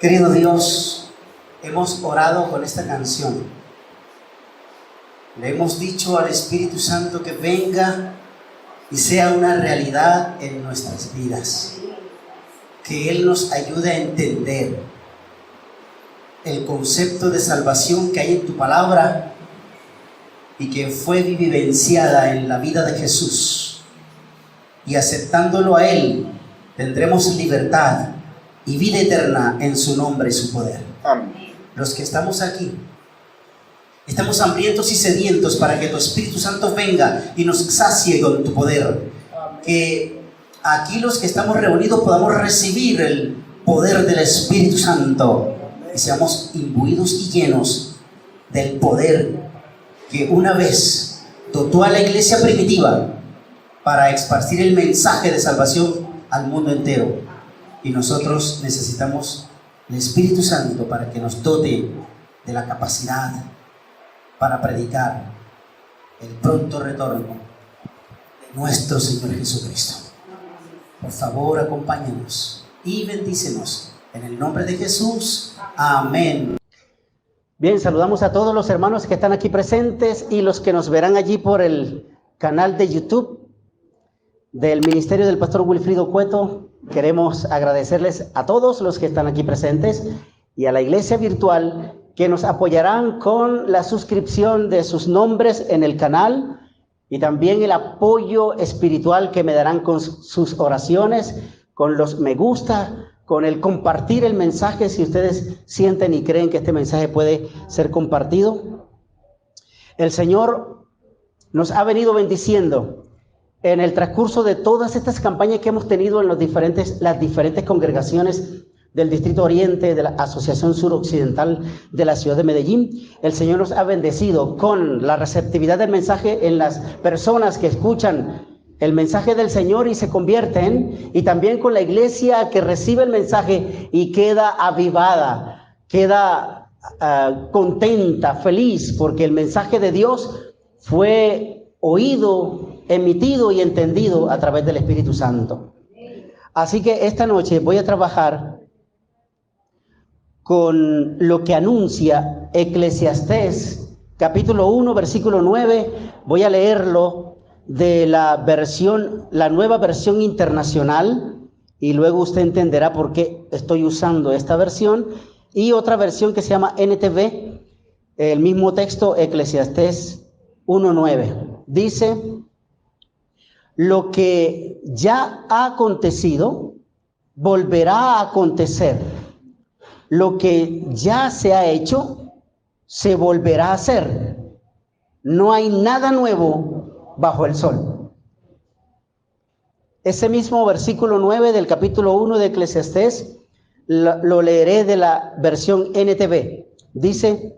Querido Dios, hemos orado con esta canción. Le hemos dicho al Espíritu Santo que venga y sea una realidad en nuestras vidas. Que Él nos ayude a entender el concepto de salvación que hay en tu palabra y que fue vivenciada en la vida de Jesús. Y aceptándolo a Él, tendremos libertad y vida eterna en su nombre y su poder. Amén. Los que estamos aquí, estamos hambrientos y sedientos para que tu Espíritu Santo venga y nos sacie con tu poder. Amén. Que aquí los que estamos reunidos podamos recibir el poder del Espíritu Santo y seamos imbuidos y llenos del poder que una vez dotó a la iglesia primitiva para esparcir el mensaje de salvación al mundo entero. Y nosotros necesitamos el Espíritu Santo para que nos dote de la capacidad para predicar el pronto retorno de nuestro Señor Jesucristo. Por favor, acompáñanos y bendícenos en el nombre de Jesús. Amén. Bien, saludamos a todos los hermanos que están aquí presentes y los que nos verán allí por el canal de YouTube del Ministerio del Pastor Wilfrido Cueto. Queremos agradecerles a todos los que están aquí presentes y a la iglesia virtual que nos apoyarán con la suscripción de sus nombres en el canal y también el apoyo espiritual que me darán con sus oraciones, con los me gusta, con el compartir el mensaje si ustedes sienten y creen que este mensaje puede ser compartido. El Señor nos ha venido bendiciendo en el transcurso de todas estas campañas que hemos tenido en las diferentes congregaciones del Distrito Oriente, de la Asociación Suroccidental de la ciudad de Medellín. El Señor nos ha bendecido con la receptividad del mensaje en las personas que escuchan el mensaje del Señor y se convierten, y también con la iglesia que recibe el mensaje y queda avivada, queda contenta, feliz, porque el mensaje de Dios fue oído, emitido y entendido a través del Espíritu Santo. Así que esta noche voy a trabajar con lo que anuncia Eclesiastés, capítulo 1, versículo 9. Voy a leerlo de la nueva versión internacional, y luego usted entenderá por qué estoy usando esta versión, y otra versión que se llama NTV, el mismo texto, Eclesiastés 1:9. Dice: lo que ya ha acontecido volverá a acontecer. Lo que ya se ha hecho se volverá a hacer. No hay nada nuevo bajo el sol. Ese mismo versículo 9 del capítulo 1 de Eclesiastés lo leeré de la versión NTV. Dice: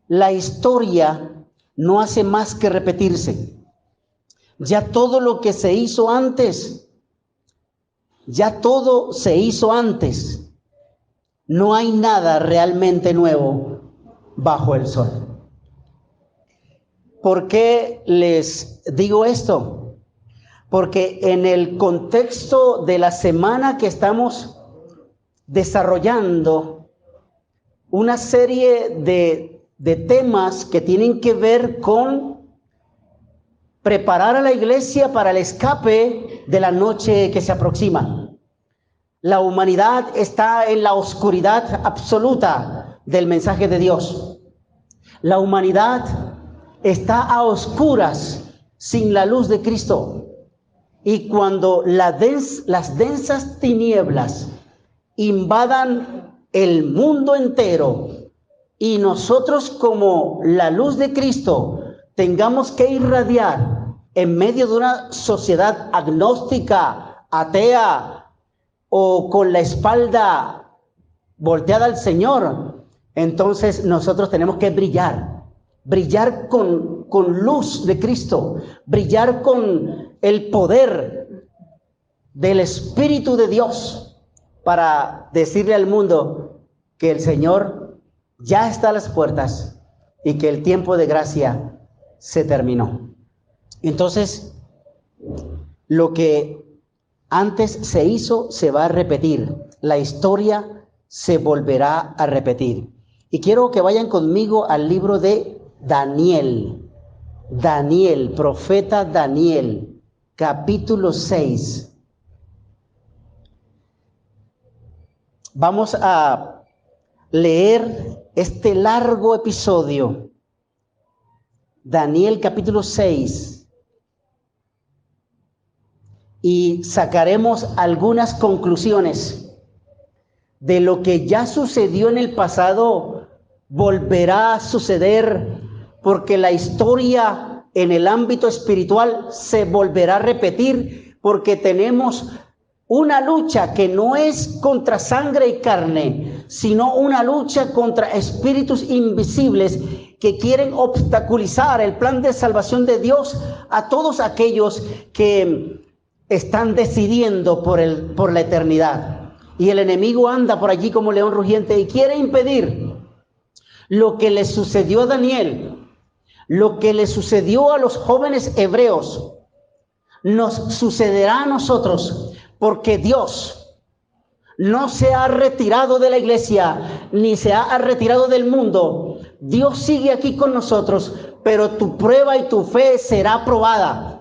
la historia no hace más que repetirse. Ya todo lo que se hizo antes, ya todo se hizo antes. No hay nada realmente nuevo bajo el sol. ¿Por qué les digo esto? Porque en el contexto de la semana que estamos desarrollando una serie de temas que tienen que ver con preparar a la iglesia para el escape de la noche que se aproxima. La humanidad está en la oscuridad absoluta del mensaje de Dios. La humanidad está a oscuras sin la luz de Cristo. Y cuando las densas tinieblas invadan el mundo entero y nosotros, como la luz de Cristo, tengamos que irradiar en medio de una sociedad agnóstica, atea o con la espalda volteada al Señor, entonces nosotros tenemos que brillar con luz de Cristo, brillar con el poder del Espíritu de Dios, para decirle al mundo que el Señor ya está a las puertas y que el tiempo de gracia se terminó. Entonces, lo que antes se hizo se va a repetir. La historia se volverá a repetir. Y quiero que vayan conmigo al libro de Daniel. Daniel, profeta Daniel, capítulo 6. Vamos a leer este largo episodio. Daniel capítulo 6. Y sacaremos algunas conclusiones de lo que ya sucedió en el pasado, volverá a suceder, porque la historia en el ámbito espiritual se volverá a repetir, porque tenemos una lucha que no es contra sangre y carne, sino una lucha contra espíritus invisibles que quieren obstaculizar el plan de salvación de Dios a todos aquellos que están decidiendo por la eternidad. Y el enemigo anda por allí como león rugiente y quiere impedir lo que le sucedió a Daniel, lo que le sucedió a los jóvenes hebreos, nos sucederá a nosotros, porque Dios no se ha retirado de la iglesia, ni se ha retirado del mundo. Dios sigue aquí con nosotros, pero tu prueba y tu fe será probada.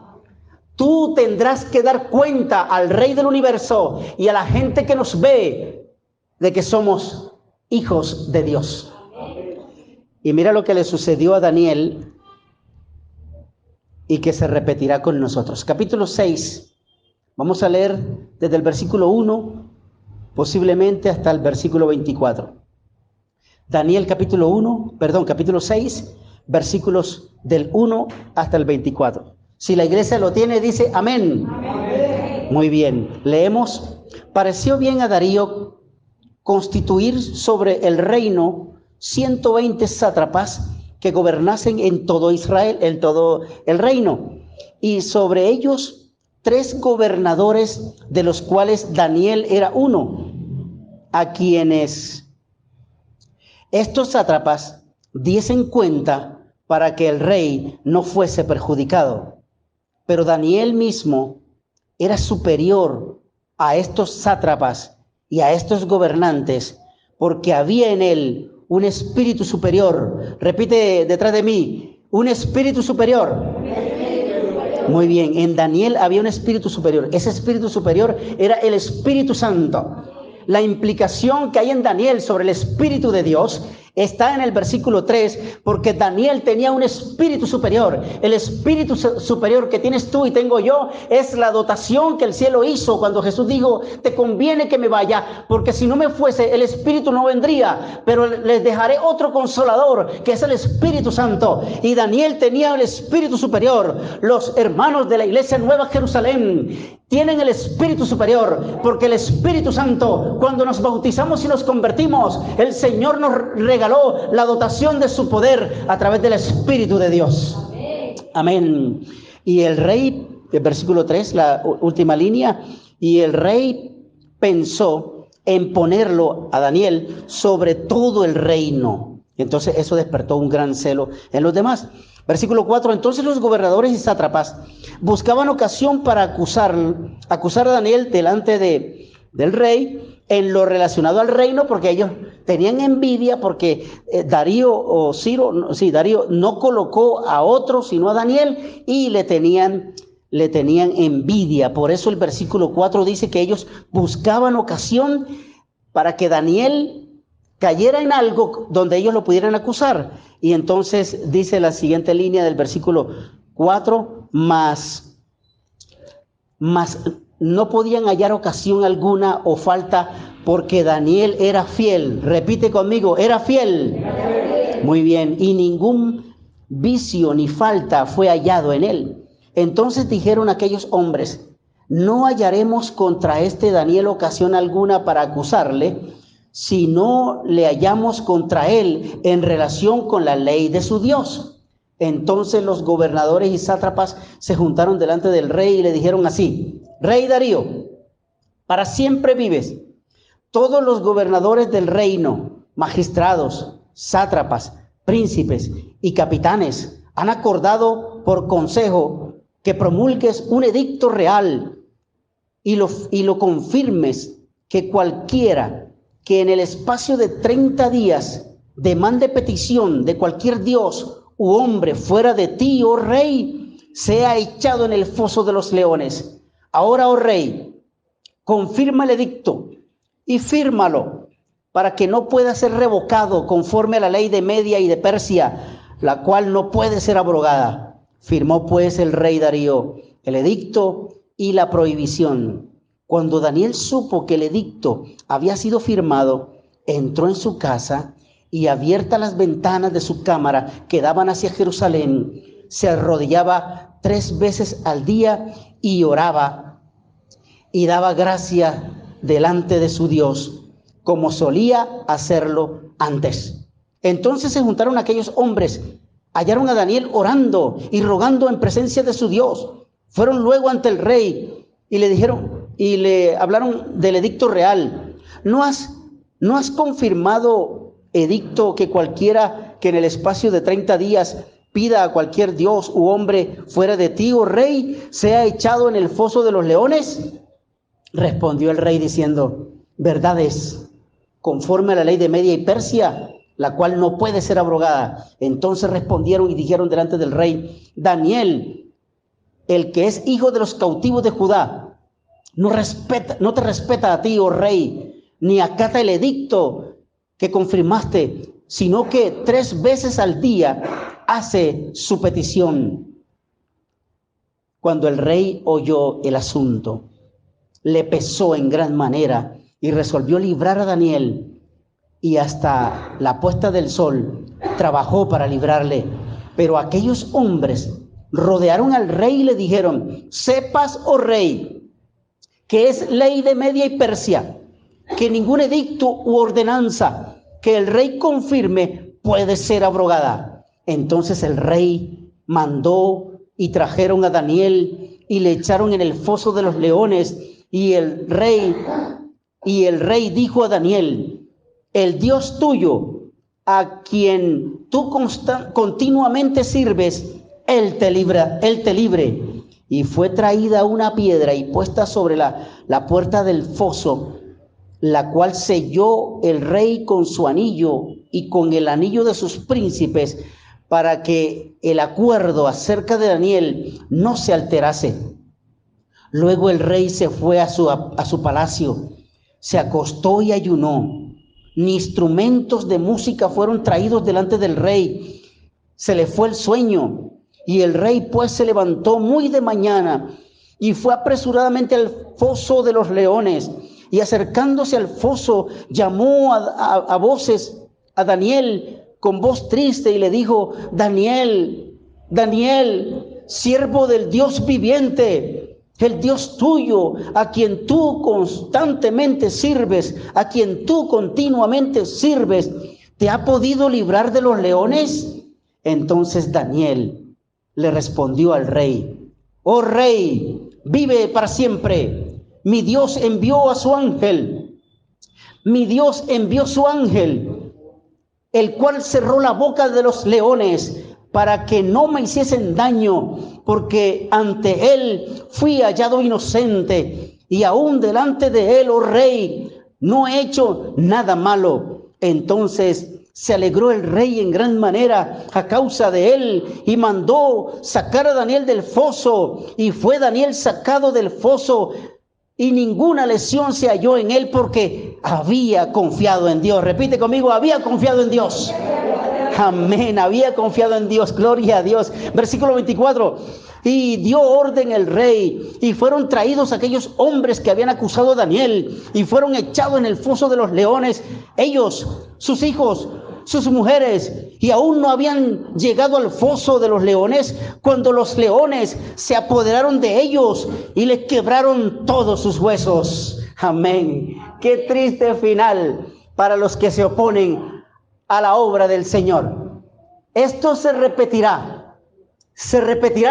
Tú tendrás que dar cuenta al Rey del universo y a la gente que nos ve de que somos hijos de Dios. Y mira lo que le sucedió a Daniel y que se repetirá con nosotros. Capítulo 6. Vamos a leer desde el versículo 1, posiblemente hasta el versículo 24. Daniel capítulo 6, versículos del 1 hasta el 24. Si la iglesia lo tiene, dice amén. Amén. Muy bien, leemos. Pareció bien a Darío constituir sobre el reino 120 sátrapas que gobernasen en todo Israel, en todo el reino, y sobre ellos 3 gobernadores, de los cuales Daniel era uno, a quienes estos sátrapas diesen cuenta para que el rey no fuese perjudicado. Pero Daniel mismo era superior a estos sátrapas y a estos gobernantes, porque había en él un espíritu superior. Repite detrás de mí, un espíritu superior. Muy bien, en Daniel había un espíritu superior. Ese espíritu superior era el Espíritu Santo. La implicación que hay en Daniel sobre el Espíritu de Dios está en el versículo 3, porque Daniel tenía un espíritu superior. El espíritu superior que tienes tú y tengo yo es la dotación que el cielo hizo cuando Jesús dijo: te conviene que me vaya, porque si no me fuese, el espíritu no vendría, pero les dejaré otro consolador, que es el Espíritu Santo. Y Daniel tenía el espíritu superior. Los hermanos de la iglesia Nueva Jerusalén tienen el espíritu superior, porque el Espíritu Santo, cuando nos bautizamos y nos convertimos, el Señor nos regaló la dotación de su poder a través del Espíritu de Dios. Amén. Y el rey, el versículo 3, la última línea, y el rey pensó en ponerlo a Daniel sobre todo el reino. Entonces eso despertó un gran celo en los demás. Versículo 4, entonces los gobernadores y sátrapas buscaban ocasión para acusar a Daniel delante del rey en lo relacionado al reino, porque ellos tenían envidia, porque Darío no colocó a otro sino a Daniel, y le tenían envidia. Por eso el versículo 4 dice que ellos buscaban ocasión para que Daniel cayera en algo donde ellos lo pudieran acusar. Y entonces dice la siguiente línea del versículo 4, mas no podían hallar ocasión alguna o falta, porque Daniel era fiel. Repite conmigo, era fiel. Muy bien, y ningún vicio ni falta fue hallado en él. Entonces dijeron aquellos hombres: no hallaremos contra este Daniel ocasión alguna para acusarle, si no le hallamos contra él en relación con la ley de su Dios. Entonces los gobernadores y sátrapas se juntaron delante del rey y le dijeron así: Rey Darío, para siempre vives. Todos los gobernadores del reino, magistrados, sátrapas, príncipes y capitanes han acordado por consejo que promulgues un edicto real y lo confirmes, que cualquiera que en el espacio de 30 días demande petición de cualquier dios u hombre fuera de ti, oh rey, sea echado en el foso de los leones. Ahora, oh rey, confirma el edicto y fírmalo para que no pueda ser revocado conforme a la ley de Media y de Persia, la cual no puede ser abrogada. Firmó pues el rey Darío el edicto y la prohibición. Cuando Daniel supo que el edicto había sido firmado, entró en su casa y, abiertas las ventanas de su cámara que daban hacia Jerusalén, se arrodillaba 3 veces al día y oraba y daba gracia delante de su Dios, como solía hacerlo antes. Entonces se juntaron aquellos hombres, hallaron a Daniel orando y rogando en presencia de su Dios. Fueron luego ante el rey y le dijeron y le hablaron del edicto real. ¿No has confirmado, edicto, que cualquiera que en el espacio de 30 días pida a cualquier dios u hombre fuera de ti, oh rey, sea echado en el foso de los leones? Respondió el rey diciendo: verdad es, conforme a la ley de Media y Persia, la cual no puede ser abrogada. Entonces respondieron y dijeron delante del rey: Daniel, el que es hijo de los cautivos de Judá, no te respeta a ti, oh rey, ni acata el edicto que confirmaste, sino que 3 veces al día hace su petición. Cuando el rey oyó el asunto, le pesó en gran manera y resolvió librar a Daniel, y hasta la puesta del sol trabajó para librarle. Pero aquellos hombres rodearon al rey y le dijeron: sepas, oh rey, que es ley de Media y Persia, que ningún edicto u ordenanza que el rey confirme puede ser abrogada. Entonces el rey mandó y trajeron a Daniel y le echaron en el foso de los leones. Y el rey dijo a Daniel: el Dios tuyo, a quien tú continuamente sirves, él te libre. Y fue traída una piedra y puesta sobre la puerta del foso, la cual selló el rey con su anillo y con el anillo de sus príncipes, para que el acuerdo acerca de Daniel no se alterase. Luego el rey se fue a su palacio, se acostó y ayunó. Ni instrumentos de música fueron traídos delante del rey. Se le fue el sueño. Y el rey pues se levantó muy de mañana y fue apresuradamente al foso de los leones. Y acercándose al foso, llamó a voces a Daniel con voz triste y le dijo: Daniel, Daniel, siervo del Dios viviente, el Dios tuyo, a quien tú constantemente sirves, a quien tú continuamente sirves, ¿te ha podido librar de los leones? Entonces Daniel le respondió al rey: oh rey, vive para siempre. Mi Dios envió a su ángel. Mi Dios envió su ángel, el cual cerró la boca de los leones para que no me hiciesen daño, porque ante él fui hallado inocente, y aún delante de él, oh rey, no he hecho nada malo. Entonces se alegró el rey en gran manera a causa de él, y mandó sacar a Daniel del foso. Y fue Daniel sacado del foso, y ninguna lesión se halló en él, porque había confiado en Dios. Repite conmigo: había confiado en Dios. Amén, había confiado en Dios, gloria a Dios. Versículo 24. Y dio orden el rey, y fueron traídos aquellos hombres que habían acusado a Daniel, y fueron echados en el foso de los leones, ellos, sus hijos, sus mujeres, y aún no habían llegado al foso de los leones cuando los leones se apoderaron de ellos y les quebraron todos sus huesos. Amén. Qué triste final para los que se oponen a la obra del Señor. Esto se repetirá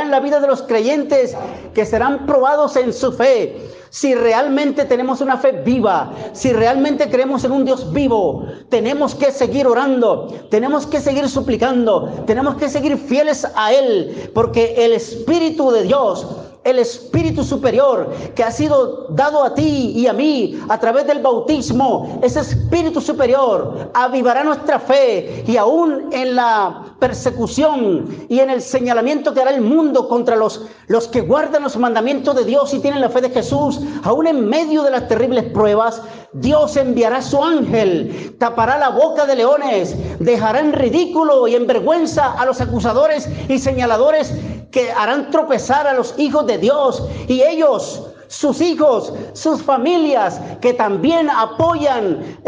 en la vida de los creyentes, que serán probados en su fe. Si realmente tenemos una fe viva, si realmente creemos en un Dios vivo, tenemos que seguir orando, tenemos que seguir suplicando, tenemos que seguir fieles a Él, porque el Espíritu de Dios el espíritu superior que ha sido dado a ti y a mí a través del bautismo, ese espíritu superior avivará nuestra fe, y aún en la persecución y en el señalamiento que hará el mundo contra los que guardan los mandamientos de Dios y tienen la fe de Jesús, aún en medio de las terribles pruebas, Dios enviará su ángel, tapará la boca de leones, dejará en ridículo y en vergüenza a los acusadores y señaladores que harán tropezar a los hijos de Dios, y ellos, sus hijos, sus familias que también apoyan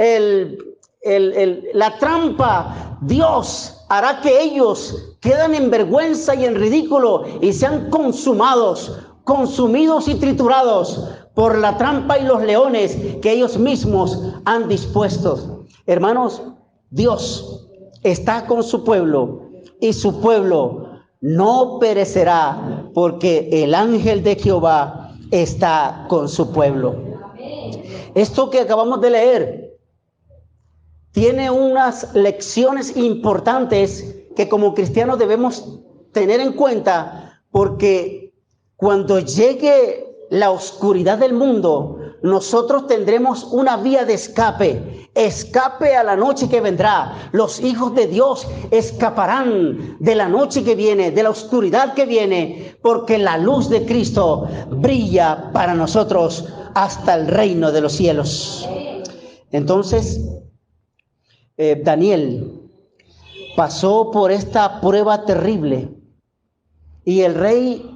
la trampa, Dios hará que ellos queden en vergüenza y en ridículo y sean consumidos y triturados por la trampa y los leones que ellos mismos han dispuesto. Hermanos, Dios está con su pueblo, y su pueblo no perecerá, porque el ángel de Jehová está con su pueblo. Esto que acabamos de leer tiene unas lecciones importantes que como cristianos debemos tener en cuenta, porque cuando llegue la oscuridad del mundo, nosotros tendremos una vía de escape a la noche que vendrá. Los hijos de Dios escaparán de la noche que viene, de la oscuridad que viene, porque la luz de Cristo brilla para nosotros hasta el reino de los cielos. Entonces, Daniel pasó por esta prueba terrible, y el rey,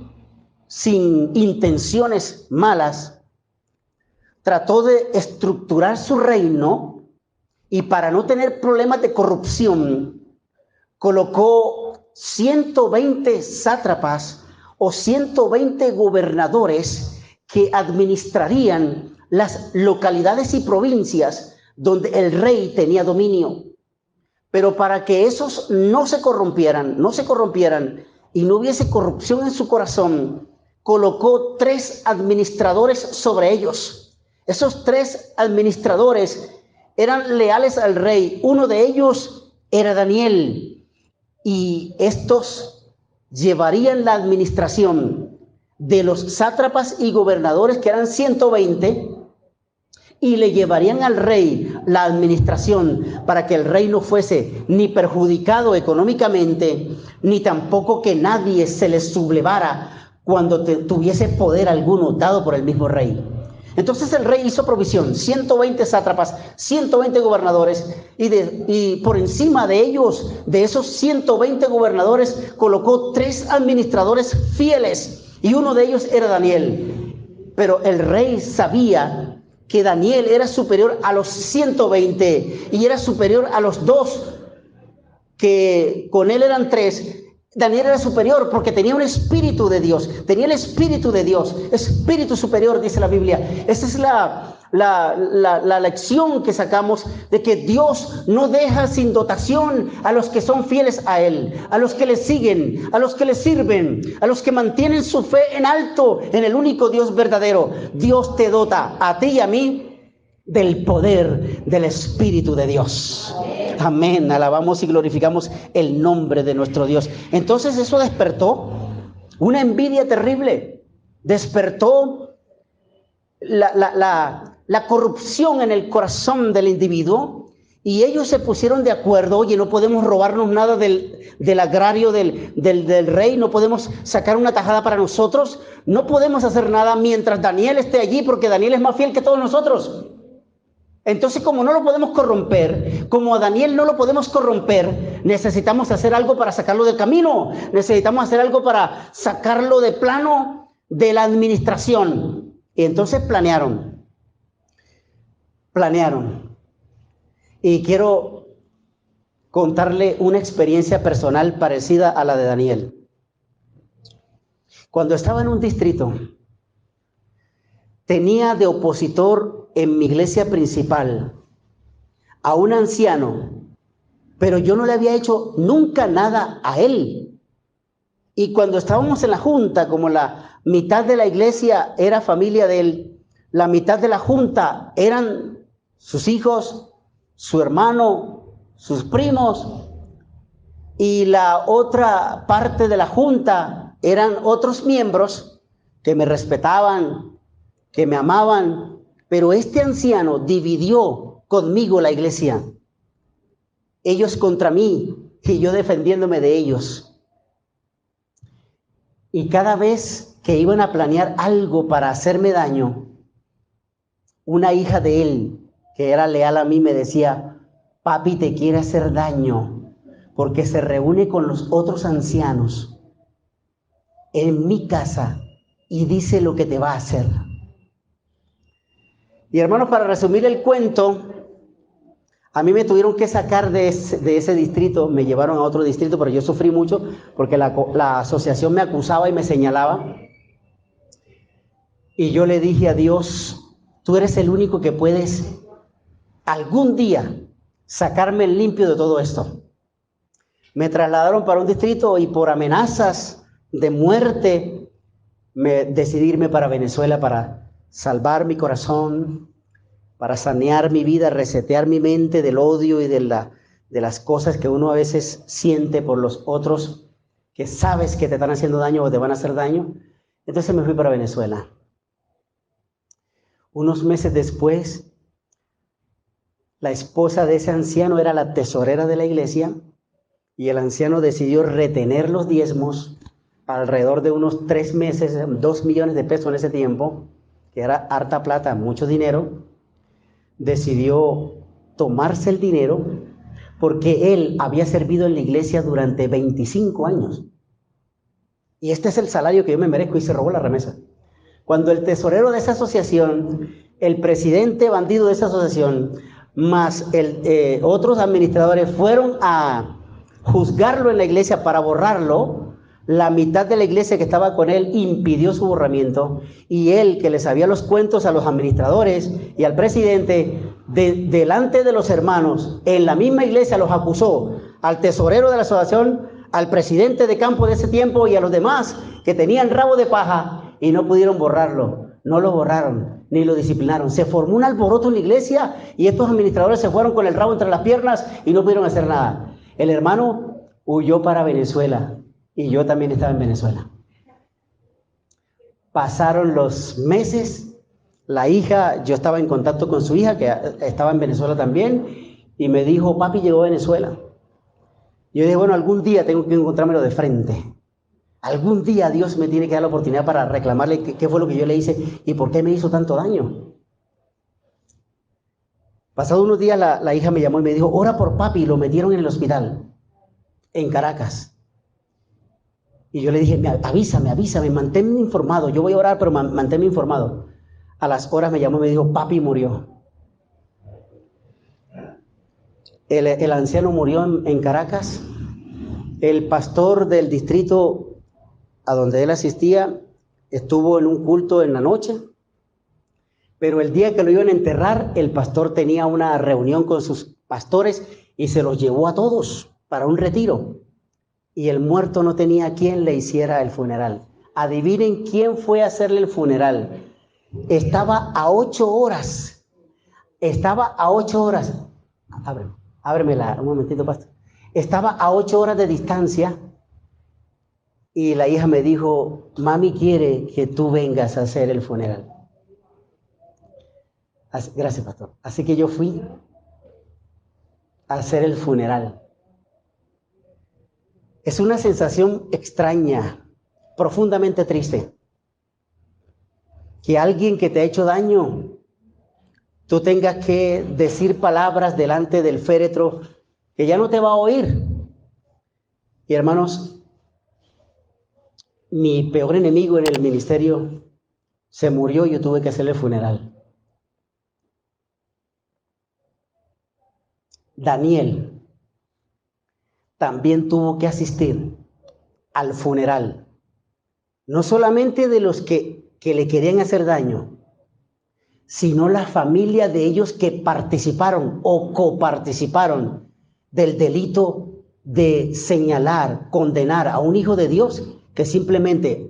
sin intenciones malas, trató de estructurar su reino, y para no tener problemas de corrupción, colocó 120 sátrapas o 120 gobernadores que administrarían las localidades y provincias donde el rey tenía dominio. Pero para que esos no se corrompieran y no hubiese corrupción en su corazón, colocó 3 administradores sobre ellos. Esos 3 administradores eran leales al rey. Uno de ellos era Daniel, y estos llevarían la administración de los sátrapas y gobernadores, que eran 120, y le llevarían al rey la administración para que el rey no fuese ni perjudicado económicamente, ni tampoco que nadie se le sublevara cuando tuviese poder alguno dado por el mismo rey. Entonces el rey hizo provisión, 120 sátrapas, 120 gobernadores, y por encima de ellos, de esos 120 gobernadores, colocó 3 administradores fieles, y uno de ellos era Daniel. Pero el rey sabía que Daniel era superior a los 120 y era superior a los 2, que con él eran 3. Daniel era superior porque tenía un espíritu de Dios, tenía el espíritu de Dios, espíritu superior, dice la Biblia. Esa es la lección que sacamos, de que Dios no deja sin dotación a los que son fieles a Él, a los que le siguen, a los que le sirven, a los que mantienen su fe en alto en el único Dios verdadero. Dios te dota a ti y a mí del poder del Espíritu de Dios. Amén. Alabamos y glorificamos el nombre de nuestro Dios. Entonces eso despertó una envidia terrible, despertó la corrupción en el corazón del individuo, y ellos se pusieron de acuerdo. Oye, no podemos robarnos nada del agrario del rey, no podemos sacar una tajada para nosotros, no podemos hacer nada mientras Daniel esté allí, porque Daniel es más fiel que todos nosotros. Entonces, como no lo podemos corromper, como a Daniel no lo podemos corromper, necesitamos hacer algo para sacarlo del camino, necesitamos hacer algo para sacarlo de plano de la administración. Y entonces planearon. Y quiero contarle una experiencia personal parecida a la de Daniel. Cuando estaba en un distrito, tenía de opositor en mi iglesia principal a un anciano, pero yo no le había hecho nunca nada a él. Y cuando estábamos en la junta, como la mitad de la iglesia era familia de él, la mitad de la junta eran sus hijos, su hermano, sus primos, y la otra parte de la junta eran otros miembros. que me respetaban, que me amaban, pero este anciano dividió conmigo la iglesia. Ellos contra mí y yo defendiéndome de ellos. Y cada vez que iban a planear algo para hacerme daño, una hija de él, que era leal a mí, me decía: papi te quiere hacer daño porque se reúne con los otros ancianos en mi casa y dice lo que te va a hacer. Y hermanos, para resumir el cuento, a mí me tuvieron que sacar de ese distrito, me llevaron a otro distrito, pero yo sufrí mucho porque la asociación me acusaba y me señalaba. Y yo le dije a Dios: tú eres el único que puedes algún día sacarme limpio de todo esto. Me trasladaron para un distrito y por amenazas de muerte decidí irme para Venezuela para salvar mi corazón, para sanear mi vida, resetear mi mente del odio y de las cosas que uno a veces siente por los otros, que sabes que te están haciendo daño o te van a hacer daño. Entonces me fui para Venezuela. Unos meses después, la esposa de ese anciano era la tesorera de la iglesia y el anciano decidió retener los diezmos alrededor de unos 3 meses, 2 millones de pesos en ese tiempo, que era harta plata, mucho dinero. Decidió tomarse el dinero porque él había servido en la iglesia durante 25 años. Y este es el salario que yo me merezco, y se robó la remesa. Cuando el tesorero de esa asociación, el presidente bandido de esa asociación, más otros administradores fueron a juzgarlo en la iglesia para borrarlo, la mitad de la iglesia que estaba con él impidió su borramiento, y él, que le sabía los cuentos a los administradores y al presidente, delante de los hermanos, en la misma iglesia los acusó al tesorero de la asociación, al presidente de campo de ese tiempo y a los demás que tenían rabo de paja, y no pudieron borrarlo. No lo borraron ni lo disciplinaron. Se formó un alboroto en la iglesia y estos administradores se fueron con el rabo entre las piernas y no pudieron hacer nada. El hermano huyó para Venezuela y yo también estaba en Venezuela. Pasaron los meses, la hija, yo estaba en contacto con su hija que estaba en Venezuela también, y me dijo: papi llegó a Venezuela. Yo dije: bueno, algún día tengo que encontrármelo de frente. Algún día Dios me tiene que dar la oportunidad para reclamarle qué fue lo que yo le hice y por qué me hizo tanto daño. Pasados unos días la hija me llamó y me dijo: ora por papi. Lo metieron en el hospital en Caracas. Y yo le dije: avísame, manténme informado. Yo voy a orar, pero manténme informado. A las horas me llamó y me dijo: papi murió. El anciano murió en Caracas. El pastor del distrito a donde él asistía estuvo en un culto en la noche, pero el día que lo iban a enterrar, el pastor tenía una reunión con sus pastores y se los llevó a todos para un retiro. Y el muerto no tenía quien le hiciera el funeral. Adivinen quién fue a hacerle el funeral. Estaba a 8 horas. Ábremela un momentito, pastor. Estaba a 8 horas de distancia. Y la hija me dijo: mami quiere que tú vengas a hacer el funeral. Gracias, pastor. Así que yo fui a hacer el funeral. Es una sensación extraña, profundamente triste, que alguien que te ha hecho daño, tú tengas que decir palabras delante del féretro que ya no te va a oír. Y hermanos, mi peor enemigo en el ministerio se murió y yo tuve que hacerle el funeral. Daniel también tuvo que asistir al funeral, no solamente de los que le querían hacer daño, sino la familia de ellos que participaron o coparticiparon del delito de señalar, condenar a un hijo de Dios que simplemente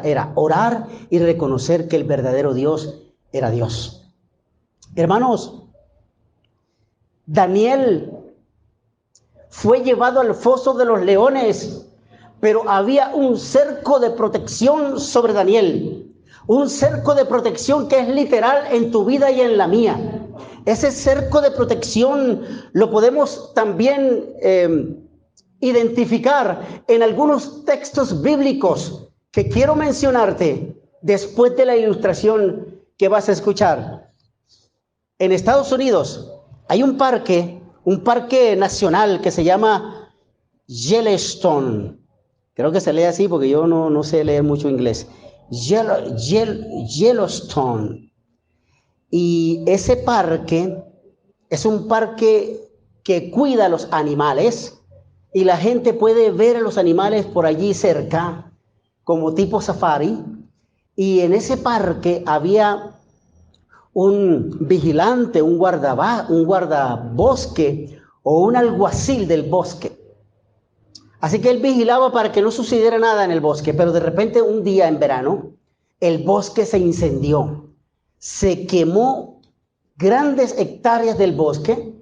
era orar y reconocer que el verdadero Dios era Dios. Hermanos, Daniel fue llevado al foso de los leones, pero había un cerco de protección sobre Daniel. Un cerco de protección que es literal en tu vida y en la mía. Ese cerco de protección lo podemos también identificar en algunos textos bíblicos que quiero mencionarte después de la ilustración que vas a escuchar. En Estados Unidos hay un parque nacional que se llama Yellowstone. Creo que se lee así porque yo no sé leer mucho inglés. Yellowstone. Y ese parque es un parque que cuida a los animales y la gente puede ver a los animales por allí cerca, como tipo safari. Y en ese parque había un vigilante, un guardabosque o un alguacil del bosque. Así que él vigilaba para que no sucediera nada en el bosque, pero de repente un día en verano, el bosque se incendió. Se quemó grandes hectáreas del bosque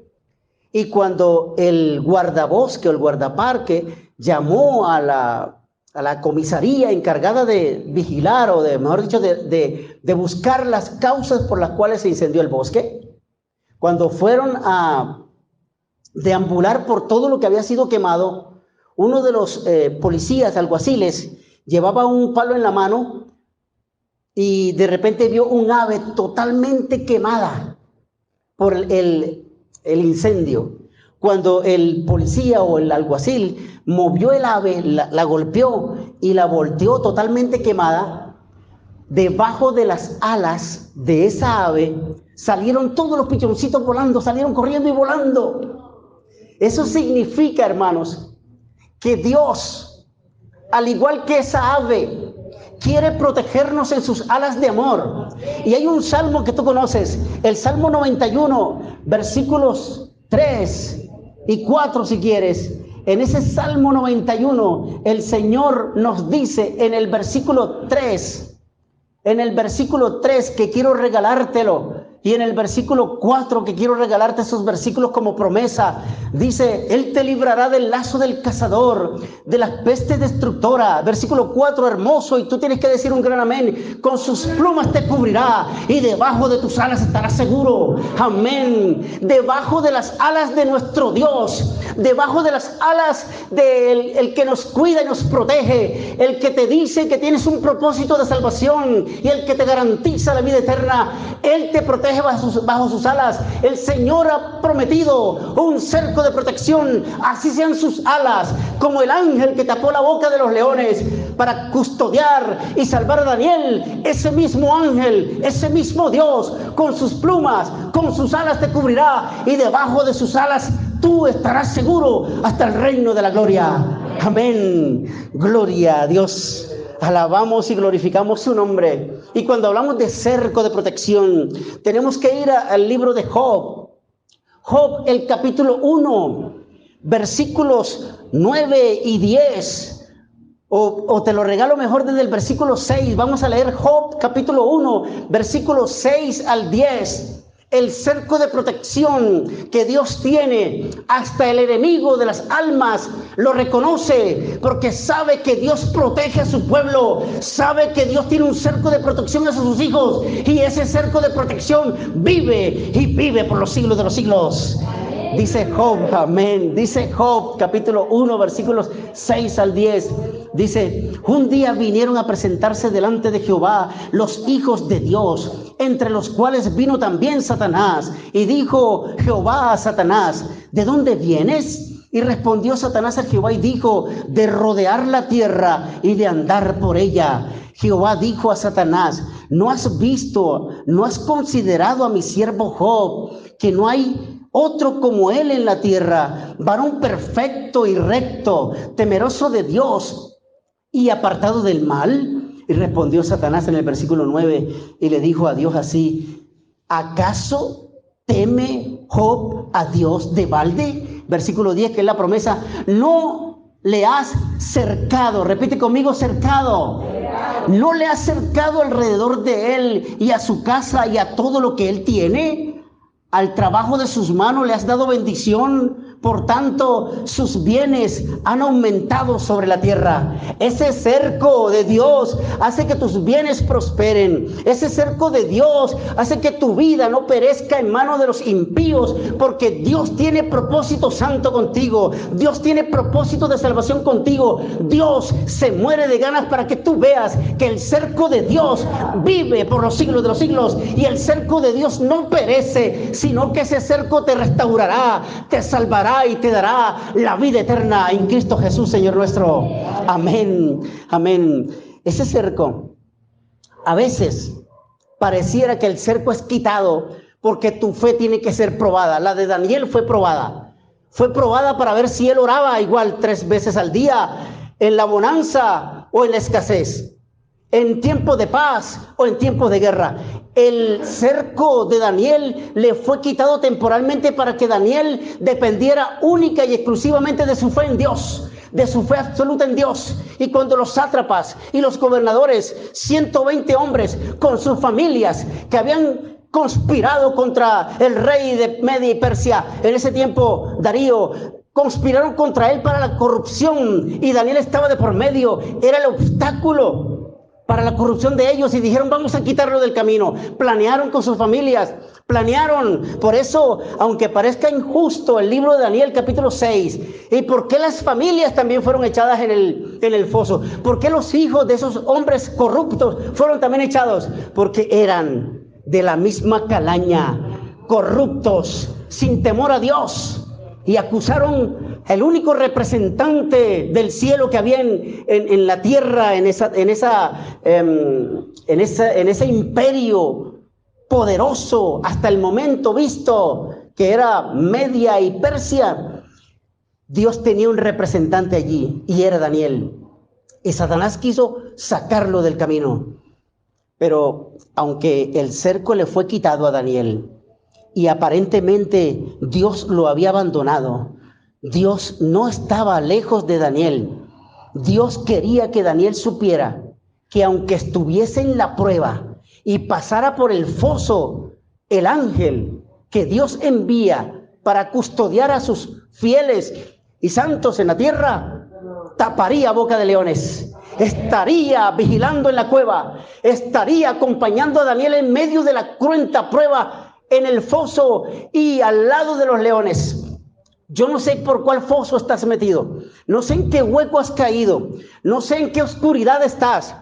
y cuando el guardabosque o el guardaparque llamó a la comisaría encargada de vigilar o mejor dicho, de buscar las causas por las cuales se incendió el bosque, cuando fueron a deambular por todo lo que había sido quemado, uno de los policías alguaciles llevaba un palo en la mano y de repente vio un ave totalmente quemada por el incendio. Cuando el policía o el alguacil movió el ave, la golpeó y la volteó totalmente quemada, debajo de las alas de esa ave salieron todos los pichoncitos volando, salieron corriendo y volando. Eso significa, hermanos, que Dios, al igual que esa ave, quiere protegernos en sus alas de amor. Y hay un salmo que tú conoces, el Salmo 91, versículos 3 y 4 si quieres. En ese Salmo 91, el Señor nos dice en el versículo 3, que quiero regalártelo, y en el versículo 4 que quiero regalarte esos versículos como promesa. Dice, Él te librará del lazo del cazador, de las pestes destructoras. Versículo 4, hermoso, y tú tienes que decir un gran amén. Con sus plumas te cubrirá y debajo de tus alas estarás seguro. Amén. Debajo de las alas de nuestro Dios, debajo de las alas del que nos cuida y nos protege, el que te dice que tienes un propósito de salvación y el que te garantiza la vida eterna, Él te protege bajo sus alas. El Señor ha prometido un cerco de protección, así sean sus alas, como el ángel que tapó la boca de los leones para custodiar y salvar a Daniel. Ese mismo ángel, ese mismo Dios, con sus plumas, con sus alas te cubrirá, y debajo de sus alas tú estarás seguro hasta el reino de la gloria. Amén. Gloria a Dios. Alabamos y glorificamos su nombre. Y cuando hablamos de cerco de protección, tenemos que ir al libro de Job. Job, el capítulo 1, versículos 9 y 10. O te lo regalo mejor desde el versículo 6. Vamos a leer Job, capítulo 1, versículos 6 al 10. El cerco de protección que Dios tiene, hasta el enemigo de las almas lo reconoce, porque sabe que Dios protege a su pueblo, sabe que Dios tiene un cerco de protección hacia sus hijos, y ese cerco de protección vive y vive por los siglos de los siglos. Dice Job, amén. Dice Job, capítulo 1, versículos 6 al 10. Dice, un día vinieron a presentarse delante de Jehová los hijos de Dios, entre los cuales vino también Satanás. Y dijo Jehová a Satanás, ¿de dónde vienes? Y respondió Satanás a Jehová y dijo, de rodear la tierra y de andar por ella. Jehová dijo a Satanás, ¿no has visto, no has considerado a mi siervo Job, que no hay otro como él en la tierra, varón perfecto y recto, temeroso de Dios y apartado del mal? Y respondió Satanás en el versículo 9 y le dijo a Dios así, ¿acaso teme Job a Dios de balde? Versículo 10, que es la promesa, no le has cercado, repite conmigo, cercado. No le has cercado alrededor de él y a su casa y a todo lo que él tiene. Al trabajo de sus manos le has dado bendición, Por tanto, sus bienes han aumentado sobre la tierra. Ese cerco de Dios hace que tus bienes prosperen. Ese cerco de Dios hace que tu vida no perezca en manos de los impíos, porque Dios tiene propósito santo contigo. Dios tiene propósito de salvación contigo. Dios se muere de ganas para que tú veas que el cerco de Dios vive por los siglos de los siglos, y el cerco de Dios no perece, sino que ese cerco te restaurará, te salvará y te dará la vida eterna en Cristo Jesús, Señor nuestro. Amén, amén. Ese cerco, a veces pareciera que el cerco es quitado porque tu fe tiene que ser probada. La de Daniel fue probada. Fue probada para ver si él oraba igual 3 veces al día, en la bonanza o en la escasez, en tiempo de paz o en tiempo de guerra. El cerco de Daniel le fue quitado temporalmente para que Daniel dependiera única y exclusivamente de su fe en Dios, de su fe absoluta en Dios. Y cuando los sátrapas y los gobernadores, 120 hombres con sus familias que habían conspirado contra el rey de Media y Persia, en ese tiempo Darío, conspiraron contra él para la corrupción, y Daniel estaba de por medio, era el obstáculo para la corrupción de ellos, y dijeron: vamos a quitarlo del camino. Planearon con sus familias, planearon. Por eso, aunque parezca injusto, el libro de Daniel capítulo 6, ¿y por qué las familias también fueron echadas en el foso? ¿Por qué los hijos de esos hombres corruptos fueron también echados? Porque eran de la misma calaña, corruptos, sin temor a Dios, y acusaron el único representante del cielo que había en la tierra, en ese imperio poderoso hasta el momento visto, que era Media y Persia. Dios tenía un representante allí, y era Daniel, y Satanás quiso sacarlo del camino. Pero aunque el cerco le fue quitado a Daniel y aparentemente Dios lo había abandonado, Dios no estaba lejos de Daniel. Dios quería que Daniel supiera que aunque estuviese en la prueba y pasara por el foso, el ángel que Dios envía para custodiar a sus fieles y santos en la tierra, taparía boca de leones, estaría vigilando en la cueva, estaría acompañando a Daniel en medio de la cruenta prueba, en el foso y al lado de los leones. Yo no sé por cuál foso estás metido, no sé en qué hueco has caído, no sé en qué oscuridad estás,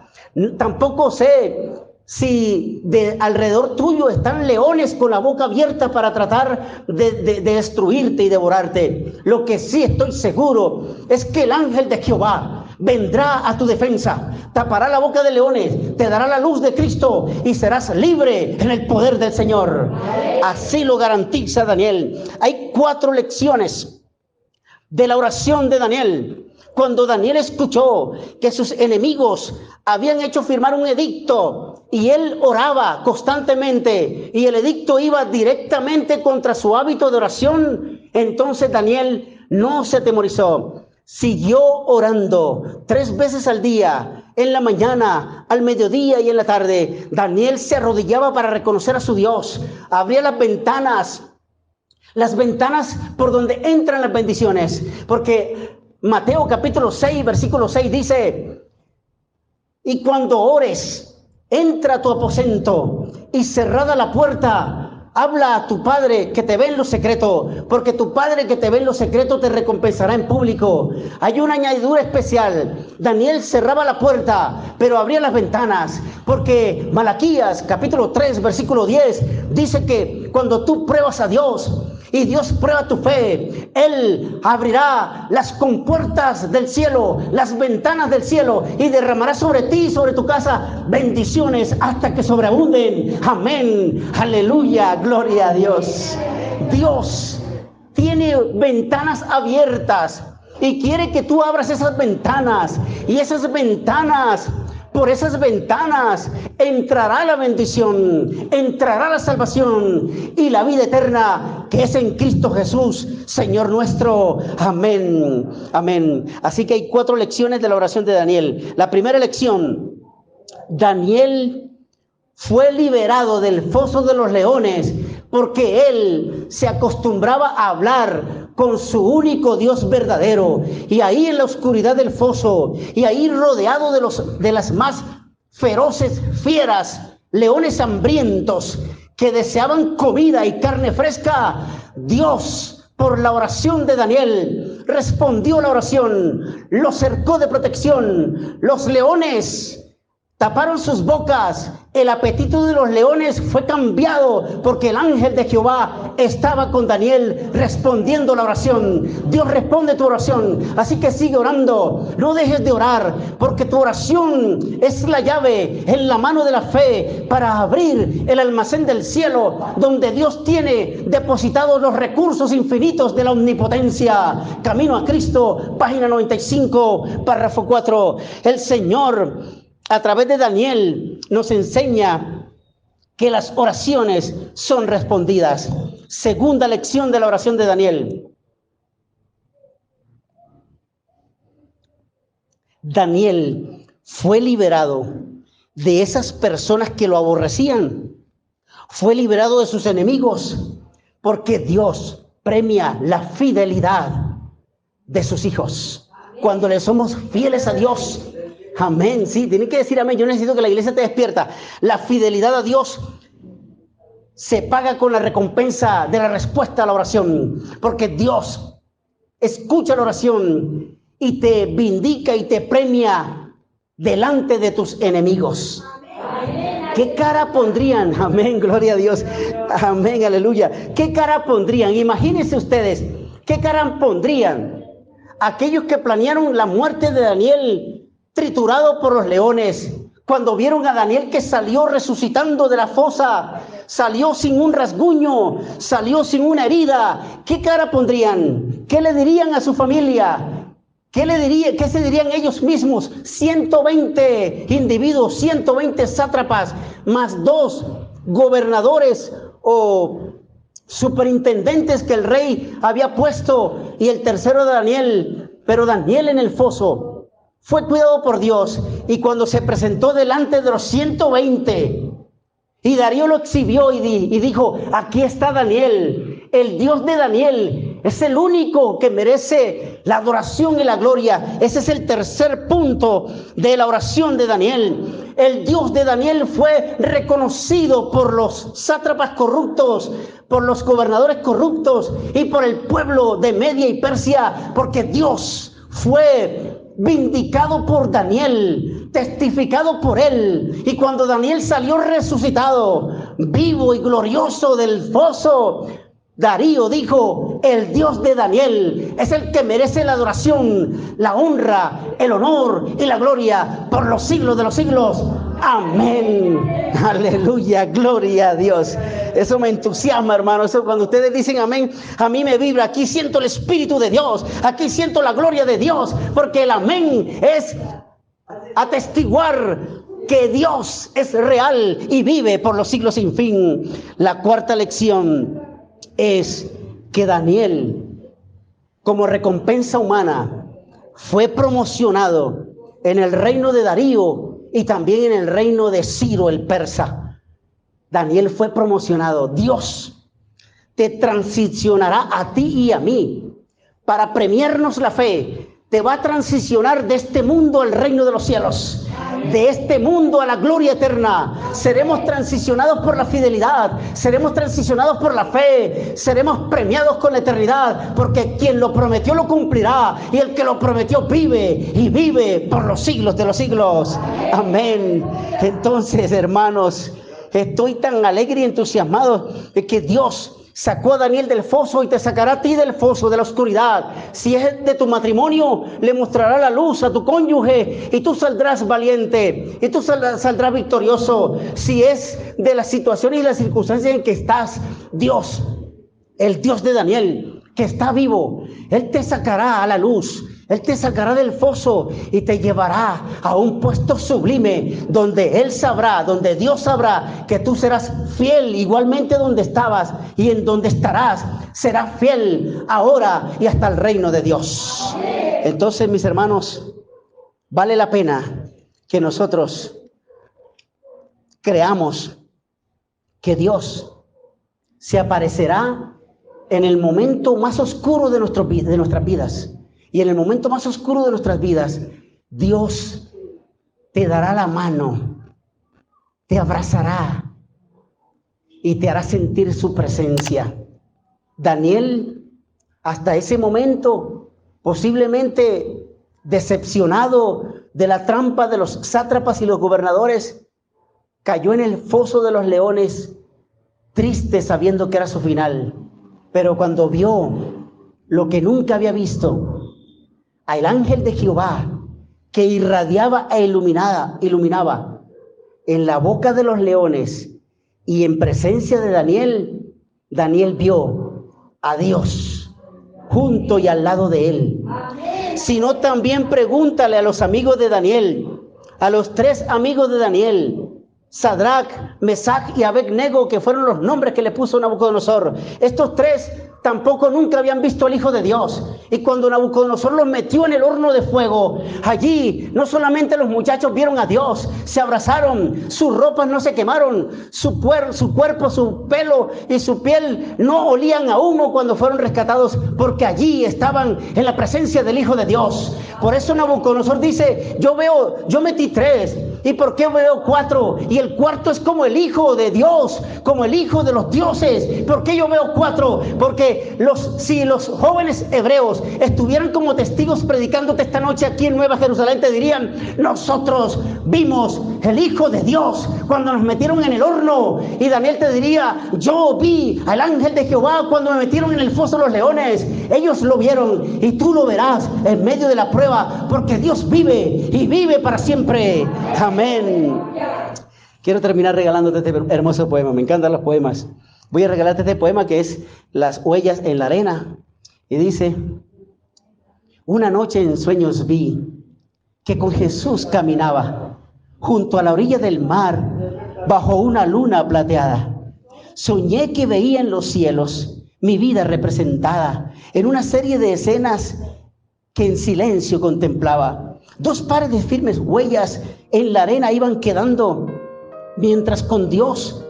tampoco sé si de alrededor tuyo están leones con la boca abierta para tratar de destruirte y devorarte. Lo que sí estoy seguro es que el ángel de Jehová vendrá a tu defensa, tapará la boca de leones, te dará la luz de Cristo y serás libre en el poder del Señor. Así lo garantiza Daniel. Hay 4 lecciones de la oración de Daniel. Cuando Daniel escuchó que sus enemigos habían hecho firmar un edicto y él oraba constantemente y el edicto iba directamente contra su hábito de oración, entonces Daniel no se atemorizó. Siguió orando 3 veces al día, en la mañana, al mediodía y en la tarde. Daniel se arrodillaba para reconocer a su Dios, abría las ventanas por donde entran las bendiciones, porque Mateo capítulo 6, versículo 6 dice: y cuando ores, entra a tu aposento y cerrada la puerta, habla a tu Padre que te ve en lo secreto, porque tu Padre que te ve en lo secreto te recompensará en público. Hay una añadidura especial. Daniel cerraba la puerta, pero abría las ventanas, porque Malaquías capítulo 3, versículo 10 dice que cuando tú pruebas a Dios y Dios prueba tu fe, Él abrirá las compuertas del cielo, las ventanas del cielo, y derramará sobre ti y sobre tu casa bendiciones hasta que sobreabunden. Amén, aleluya, gloria a Dios. Dios tiene ventanas abiertas y quiere que tú abras esas ventanas, y esas ventanas, por esas ventanas entrará la bendición, entrará la salvación y la vida eterna que es en Cristo Jesús, Señor nuestro. Amén, amén. Así que hay 4 lecciones de la oración de Daniel. La primera lección: Daniel fue liberado del foso de los leones porque él se acostumbraba a hablar con su único Dios verdadero. Y ahí en la oscuridad del foso, y ahí rodeado de las más feroces fieras, leones hambrientos que deseaban comida y carne fresca, Dios, por la oración de Daniel, respondió la oración, lo cercó de protección. Los leones taparon sus bocas, el apetito de los leones fue cambiado porque el ángel de Jehová estaba con Daniel respondiendo la oración. Dios responde tu oración, así que sigue orando, no dejes de orar, porque tu oración es la llave en la mano de la fe para abrir el almacén del cielo, donde Dios tiene depositados los recursos infinitos de la omnipotencia. Camino a Cristo, página 95, párrafo 4. El Señor, a través de Daniel, nos enseña que las oraciones son respondidas. Segunda lección de la oración de Daniel. Daniel fue liberado de esas personas que lo aborrecían. Fue liberado de sus enemigos, porque Dios premia la fidelidad de sus hijos. Cuando le somos fieles a Dios. Amén, sí, tienen que decir amén. Yo necesito que la iglesia te despierta. La fidelidad a Dios se paga con la recompensa de la respuesta a la oración, porque Dios escucha la oración y te vindica y te premia delante de tus enemigos. ¿Qué cara pondrían? Amén, gloria a Dios. Amén, aleluya. ¿Qué cara pondrían? Imagínense ustedes, ¿qué cara pondrían aquellos que planearon la muerte de Daniel triturado por los leones, cuando vieron a Daniel que salió resucitando de la fosa, salió sin un rasguño, salió sin una herida? ¿Qué cara pondrían? ¿Qué le dirían a su familia? ¿Qué se dirían ellos mismos? 120 individuos, 120 sátrapas, más 2 gobernadores o superintendentes que el rey había puesto, y el tercero de Daniel. Pero Daniel en el foso fue cuidado por Dios, y cuando se presentó delante de los 120, y Darío lo exhibió y dijo: aquí está Daniel, el Dios de Daniel es el único que merece la adoración y la gloria. Ese es el tercer punto de la oración de Daniel. El Dios de Daniel fue reconocido por los sátrapas corruptos, por los gobernadores corruptos y por el pueblo de Media y Persia, porque Dios fue vindicado por Daniel, testificado por él. Y cuando Daniel salió resucitado, vivo y glorioso del foso, Darío dijo: el Dios de Daniel es el que merece la adoración, la honra, el honor y la gloria por los siglos de los siglos. Amén. Aleluya, gloria a Dios. Eso me entusiasma, hermano. Eso, cuando ustedes dicen amén, a mí me vibra. Aquí siento el Espíritu de Dios, aquí siento la gloria de Dios, porque el amén es atestiguar que Dios es real y vive por los siglos sin fin. La cuarta lección es que Daniel, como recompensa humana, fue promocionado en el reino de Darío y también en el reino de Ciro el persa. Daniel fue promocionado. Dios te transicionará a ti y a mí para premiarnos la fe. Te va a transicionar de este mundo al reino de los cielos, de este mundo a la gloria eterna. Seremos transicionados por la fidelidad, seremos transicionados por la fe, seremos premiados con la eternidad, porque quien lo prometió lo cumplirá, y el que lo prometió vive y vive por los siglos de los siglos. Amén. Entonces, hermanos, estoy tan alegre y entusiasmado de que Dios sacó a Daniel del foso y te sacará a ti del foso, de la oscuridad. Si es de tu matrimonio, le mostrará la luz a tu cónyuge y tú saldrás valiente y tú saldrás victorioso. Si es de las situaciones y las circunstancias en que estás, Dios, el Dios de Daniel, que está vivo, Él te sacará a la luz. Él te sacará del foso y te llevará a un puesto sublime donde Él sabrá, donde Dios sabrá que tú serás fiel igualmente donde estabas, y en donde estarás serás fiel ahora y hasta el reino de Dios. Entonces, mis hermanos, vale la pena que nosotros creamos que Dios se aparecerá en el momento más oscuro de nuestras vidas, y en el momento más oscuro de nuestras vidas, Dios te dará la mano, te abrazará y te hará sentir su presencia. Daniel, hasta ese momento, posiblemente decepcionado de la trampa de los sátrapas y los gobernadores, cayó en el foso de los leones, triste sabiendo que era su final. Pero cuando vio lo que nunca había visto, al ángel de Jehová que irradiaba e iluminaba en la boca de los leones y en presencia de Daniel, Daniel vio a Dios junto y al lado de él. Sino también pregúntale a los amigos de Daniel, a los 3 amigos de Daniel, Sadrach, Mesach y Abednego, que fueron los nombres que le puso Nabucodonosor. Estos 3 tampoco nunca habían visto al Hijo de Dios. Y cuando Nabucodonosor los metió en el horno de fuego, allí no solamente los muchachos vieron a Dios, se abrazaron, sus ropas no se quemaron, su cuerpo, su pelo y su piel no olían a humo cuando fueron rescatados, porque allí estaban en la presencia del Hijo de Dios. Por eso Nabucodonosor dice, yo metí 3, ¿y por qué veo 4? Y el cuarto es como el Hijo de Dios, como el Hijo de los dioses. ¿Por qué yo veo 4? Porque si los jóvenes hebreos estuvieran como testigos predicándote esta noche aquí en Nueva Jerusalén, te dirían, nosotros vimos el Hijo de Dios cuando nos metieron en el horno. Y Daniel te diría, yo vi al ángel de Jehová cuando me metieron en el foso de los leones. Ellos lo vieron y tú lo verás en medio de la prueba, porque Dios vive y vive para siempre. Amén. Quiero terminar regalándote este hermoso poema. Me encantan los poemas. Voy a regalarte este poema que es Las huellas en la arena. Y dice, una noche en sueños vi que con Jesús caminaba junto a la orilla del mar bajo una luna plateada. Soñé que veía en los cielos mi vida representada en una serie de escenas que en silencio contemplaba. 2 pares de firmes huellas en la arena iban quedando mientras con Dios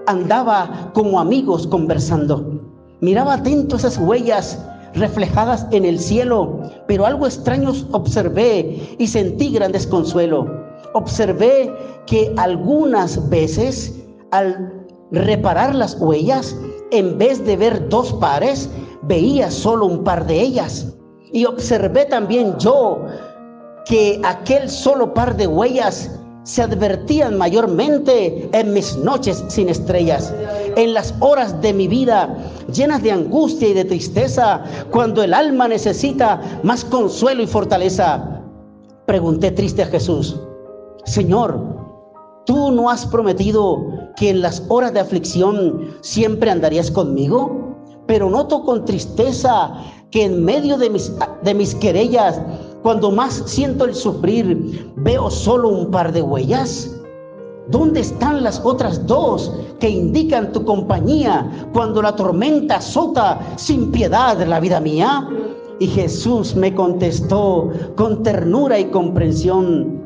andaba como amigos conversando. Miraba atento esas huellas reflejadas en el cielo, pero algo extraño observé y sentí gran desconsuelo. Observé que algunas veces al reparar las huellas, en vez de ver 2 pares, veía solo un par de ellas. Y observé también yo que aquel solo par de huellas se advertían mayormente en mis noches sin estrellas, en las horas de mi vida llenas de angustia y de tristeza, cuando el alma necesita más consuelo y fortaleza. Pregunté triste a Jesús, Señor, ¿tú no has prometido que en las horas de aflicción siempre andarías conmigo? Pero noto con tristeza que en medio de mis querellas, cuando más siento el sufrir, veo solo un par de huellas. ¿Dónde están las otras 2 que indican tu compañía cuando la tormenta azota sin piedad la vida mía? Y Jesús me contestó con ternura y comprensión.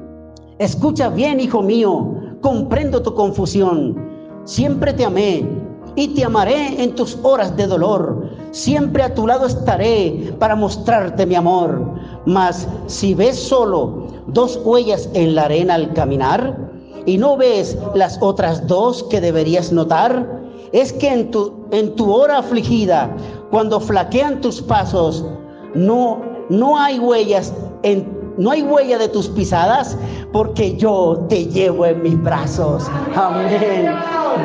Escucha bien, hijo mío, comprendo tu confusión. Siempre te amé y te amaré en tus horas de dolor. Siempre a tu lado estaré para mostrarte mi amor. Mas si ves solo 2 huellas en la arena al caminar y no ves las otras 2 que deberías notar, es que en tu hora afligida, cuando flaquean tus pasos, no hay huella de tus pisadas, porque yo te llevo en mis brazos. Amén.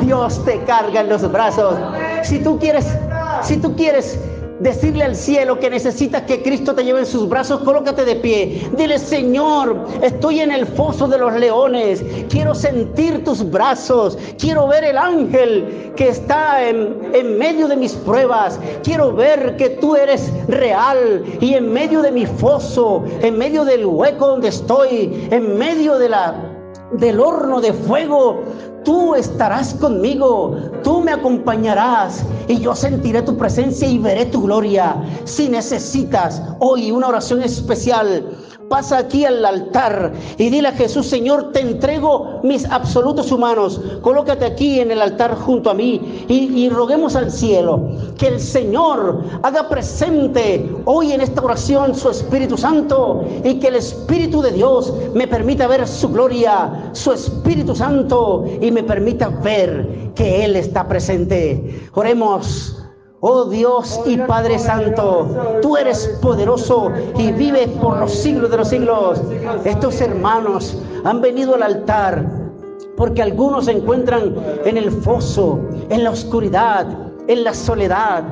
Dios te carga en los brazos. Si tú quieres decirle al cielo que necesitas que Cristo te lleve en sus brazos, colócate de pie. Dile, Señor, estoy en el foso de los leones. Quiero sentir tus brazos. Quiero ver el ángel que está en medio de mis pruebas. Quiero ver que tú eres real. Y en medio de mi foso, en medio del hueco donde estoy, en medio del horno de fuego, tú estarás conmigo, tú me acompañarás y yo sentiré tu presencia y veré tu gloria. Si necesitas hoy una oración especial Pasa aquí al altar y dile a Jesús: Señor, te entrego mis absolutos humanos. Colócate aquí en el altar junto a mí y roguemos al cielo que el Señor haga presente hoy en esta oración su Espíritu Santo, y que el Espíritu de Dios me permita ver su gloria, su Espíritu Santo, y me permita ver que Él está presente. Oremos. Oh Dios y Padre Santo, tú eres poderoso y vives por los siglos de los siglos. Estos hermanos han venido al altar porque algunos se encuentran en el foso, en la oscuridad, en la soledad.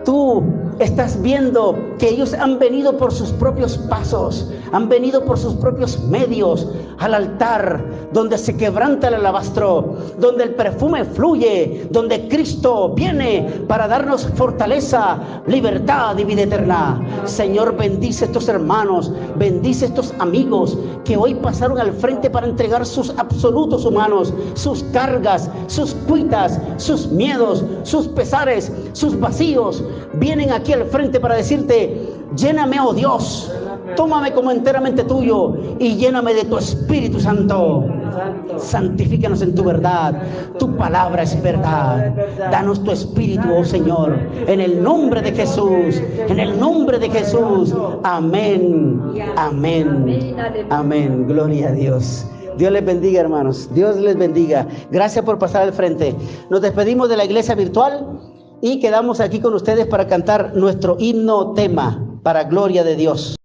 Tú estás viendo que ellos han venido por sus propios pasos, han venido por sus propios medios al altar, donde se quebranta el alabastro, donde el perfume fluye, donde Cristo viene para darnos fortaleza, libertad y vida eterna. Señor, bendice a estos hermanos, bendice a estos amigos que hoy pasaron al frente para entregar sus absolutos humanos, sus cargas, sus cuitas, sus miedos, sus pesares, sus vacíos. Vienen aquí al frente para decirte: lléname, oh Dios, tómame como enteramente tuyo y lléname de tu Espíritu Santo. Santifícanos en tu verdad, tu palabra es verdad. Danos tu Espíritu, oh Señor, en el nombre de Jesús, en el nombre de Jesús. Amén, amén, amén. Gloria a Dios. Dios les bendiga, hermanos. Dios les bendiga. Gracias por pasar al frente. Nos despedimos de la iglesia virtual y quedamos aquí con ustedes para cantar nuestro himno tema, para gloria de Dios.